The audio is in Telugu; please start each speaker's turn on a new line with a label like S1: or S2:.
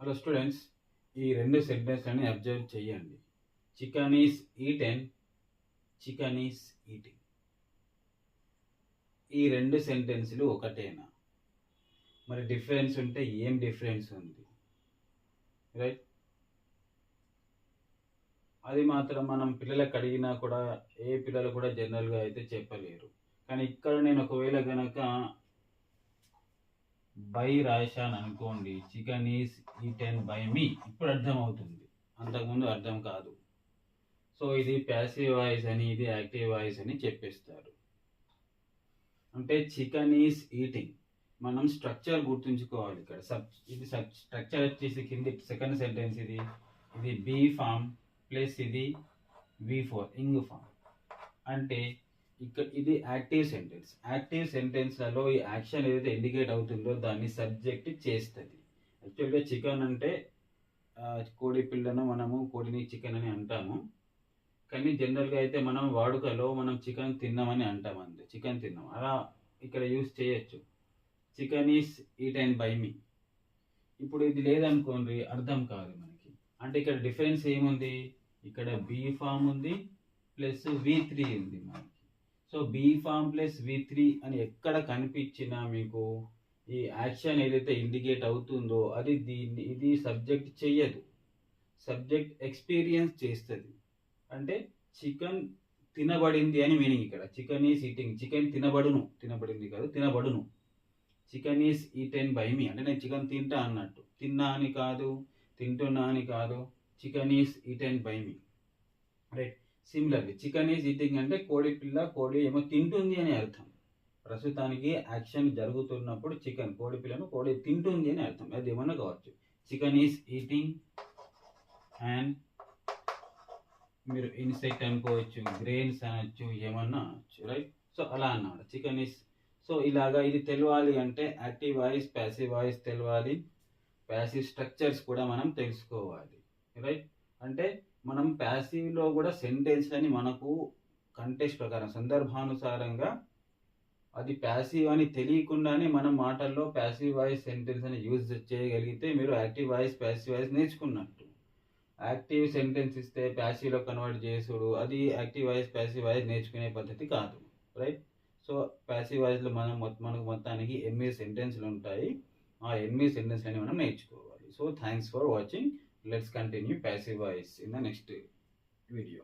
S1: హలో స్టూడెంట్స్, ఈ రెండు సెంటెన్స్లని అబ్జర్వ్ చేయండి. Chicken is eaten, chicken is eating. ఈ రెండు సెంటెన్స్లు ఒకటేనా? మరి డిఫరెన్స్ ఉంటే ఏం డిఫరెన్స్ ఉంది? రైట్, అది మాత్రం మనం పిల్లలకు అడిగినా కూడా ఏ పిల్లలు కూడా జనరల్గా అయితే చెప్పలేరు. కానీ ఇక్కడ నేను ఒకవేళ కనుక బై రాశాను అనుకోండి, చికెన్ ఈస్ ఈటెన్ బై మీ, ఇప్పుడు అర్థమవుతుంది, అంతకుముందు అర్థం కాదు. సో ఇది ప్యాసివ్ వాయిస్ అని, ఇది యాక్టివ్ వాయిస్ అని చెప్పేస్తారు. అంటే చికెన్ ఈస్ ఈటింగ్, మనం స్ట్రక్చర్ గుర్తుంచుకోవాలి ఇక్కడ. ఇది స్ట్రక్చర్ వచ్చేసి కింది సెకండ్ సెంటెన్స్, ఇది బీ ఫామ్ ప్లస్ ఇది V4 ఇంగ్ ఫామ్. అంటే ఇక్కడ ఇది యాక్టివ్ సెంటెన్స్. యాక్టివ్ సెంటెన్స్లలో ఈ యాక్షన్ ఏదైతే ఇండికేట్ అవుతుందో దాన్ని సబ్జెక్ట్ చేస్తుంది. యాక్చువల్గా చికెన్ అంటే కోడి పిల్లను మనము కోడిని చికెన్ అని అంటాము. కానీ జనరల్గా అయితే మనం వాడుకలో మనం చికెన్ తిన్నామని అంటాం, అంతే, చికెన్ తిన్నాం అలా ఇక్కడ యూస్ చేయొచ్చు. చికెన్ ఈస్ ఈటెన్ బై మీ. ఇప్పుడు ఇది లేదనుకోండి, అర్థం కాదు మనకి. అంటే ఇక్కడ డిఫరెన్స్ ఏముంది? ఇక్కడ బీ ఫామ్ ఉంది ప్లస్ V3 ఉంది మనకి. So be form plus V3 అని ఎక్కడ కనిపించినా మీకు ఈ యాక్షన్ ఏదైతే ఇండికేట్ అవుతుందో అది ఇది సబ్జెక్ట్ చెయ్యదు, సబ్జెక్ట్ ఎక్స్పీరియన్స్ చేస్తుంది. అంటే చికెన్ తినబడింది అని మీనింగ్ ఇక్కడ. చికెన్ ఈస్ ఈటింగ్, చికెన్ తినబడును, తినబడింది కాదు, తినబడును. చికెన్ ఈస్ ఈటెన్ బై మీ అంటే నేను చికెన్ తింటా అన్నట్టు, తిన్నా అని కాదు, తింటున్నా అని కాదు. Chicken is eaten by me. Right, similarly chicken is eating అంటే కోడి పిల్ల కోడి ఏమో తింటుంది అని అర్థం. ప్రస్తుతానికి యాక్షన్ జరుగుతున్నప్పుడు చికెన్ కోడి పిల్లను కోడి తింటుంది అని అర్థం. అది ఏమన్నా కావచ్చు. చికెన్ ఈస్ ఈటింగ్ అండ్ మీరు ఇన్సెక్ట్ అనుకోవచ్చు, గ్రెయిన్స్ అనొచ్చు, ఏమన్నా అనొచ్చు. రైట్, సో అలా అన్నమాట చికెన్ ఈస్. సో ఇలాగా ఇది తెలియాలి అంటే యాక్టివ్ వాయిస్, ప్యాసివ్ వాయిస్ తెలియాలి, ప్యాసివ్ స్ట్రక్చర్స్ కూడా మనం తెలుసుకోవాలి. రైట్, అంటే మనం ప్యాసివ్లో కూడా సెంటెన్స్ అని మనకు కంటెక్స్ట్ ప్రకారం సందర్భానుసారంగా అది ప్యాసివ్ అని తెలియకుండానే మనం మాటల్లో ప్యాసివ్ వాయిస్ సెంటెన్స్ అని యూజ్ చేయగలిగితే మీరు యాక్టివ్ వాయిస్, ప్యాసివ్ వాయిస్ నేర్చుకున్నట్టు. యాక్టివ్ సెంటెన్స్ ఇస్తే ప్యాసివ్లో కన్వర్ట్ చేసుడు, అది యాక్టివ్ వాయిస్, ప్యాసివ్ వాయిస్ నేర్చుకునే పద్ధతి కాదు. రైట్, సో ప్యాసివ్ వాయిస్లో మనకు మొత్తానికి 8 సెంటెన్స్లు ఉంటాయి. ఆ 8 సెంటెన్స్లని మనం నేర్చుకోవాలి. So thanks for watching. Let's continue passive voice in the next video.